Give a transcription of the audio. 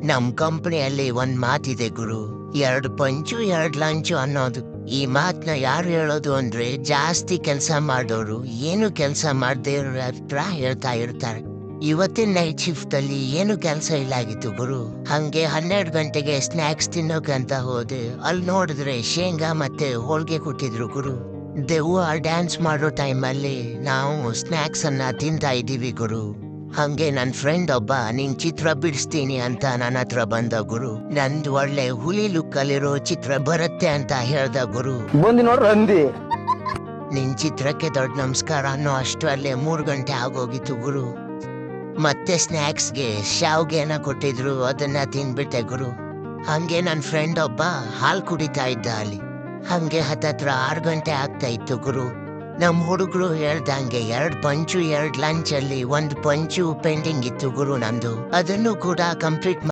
ನಮ್ ಕಂಪನಿಯಲ್ಲಿ ಒಂದ್ ಮಾತಿದೆ ಗುರು, 2 ಪಂಚು 2 ಲಂಚು ಅನ್ನೋದು. ಈ ಮಾತನ್ನ ಯಾರು ಹೇಳೋದು ಅಂದ್ರೆ ಜಾಸ್ತಿ ಕೆಲಸ ಮಾಡೋರು ಏನು ಕೆಲಸ ಮಾಡದೇ ಇರೋ ಹತ್ರ ಹೇಳ್ತಾ ಇರ್ತಾರೆ. ಇವತ್ತಿನ ನೈಟ್ ಶಿಫ್ಟ್ ಅಲ್ಲಿ ಏನು ಕೆಲಸ ಇಲ್ಲ ಆಗಿತ್ತು ಗುರು. ಹಂಗೆ 12 ಗಂಟೆಗೆ ಸ್ನಾಕ್ಸ್ ತಿನ್ನೋಕಂತ ಹೋದೆ. ಅಲ್ಲಿ ನೋಡಿದ್ರೆ ಶೇಂಗಾ ಮತ್ತೆ ಹೋಳ್ಗೆ ಕೊಟ್ಟಿದ್ರು ಗುರು. ದೆವ್ವ ಡ್ಯಾನ್ಸ್ ಮಾಡೋ ಟೈಮಲ್ಲಿ ನಾವು ಸ್ನಾಕ್ಸ್ ಅನ್ನ ತಿಂತಾ ಇದ್ದೀವಿ ಗುರು. ಹಂಗೆ ನನ್ನ ಫ್ರೆಂಡ್ ಒಬ್ಬ ನಿನ್ ಚಿತ್ರ ಬಿಡಿಸ್ತೀನಿ ಅಂತ ನನ್ನ ಹತ್ರ ಬಂದ ಗುರು. ನಂದು ಒಳ್ಳೆ ಹುಲಿ ಲುಕ್ಕಲ್ಲಿರೋ ಚಿತ್ರ ಬರುತ್ತೆ ಅಂತ ಹೇಳ್ದ ಗುರು. ಬಂದಿ ನೋಡ್ರಿ ಅಂದಿ. ನಿನ್ ಚಿತ್ರಕ್ಕೆ ದೊಡ್ಡ ನಮಸ್ಕಾರ ಅನ್ನೋ ಅಷ್ಟರಲ್ಲೇ 3 ಗಂಟೆ ಆಗೋಗಿತ್ತು ಗುರು. ಮತ್ತೆ ಸ್ನ್ಯಾಕ್ಸ್ಗೆ ಶಾವ್ಗೆನ ಕೊಟ್ಟಿದ್ರು, ಅದನ್ನ ತಿನ್ಬಿಟ್ಟೆ ಗುರು. ಹಂಗೆ ನನ್ನ ಫ್ರೆಂಡ್ ಒಬ್ಬ ಹಾಲು ಕುಡಿತಾ ಇದ್ದ ಅಲ್ಲಿ. ಹಂಗೆ ಹತ್ತತ್ರ 6 ಗಂಟೆ ಆಗ್ತಾ ಇತ್ತು ಗುರು. ನಮ್ಮ ಹುಡುಗರು ಹೇಳ್ದಂಗೆ 2 ಪಂಚು 2 ಲಂಚ್ ಅಲ್ಲಿ 1 ಪಂಚು ಪೆಂಡಿಂಗ್ ಇತ್ತು ಗುರು ನಂದು. ಅದನ್ನು ಕೂಡ ಕಂಪ್ಲೀಟ್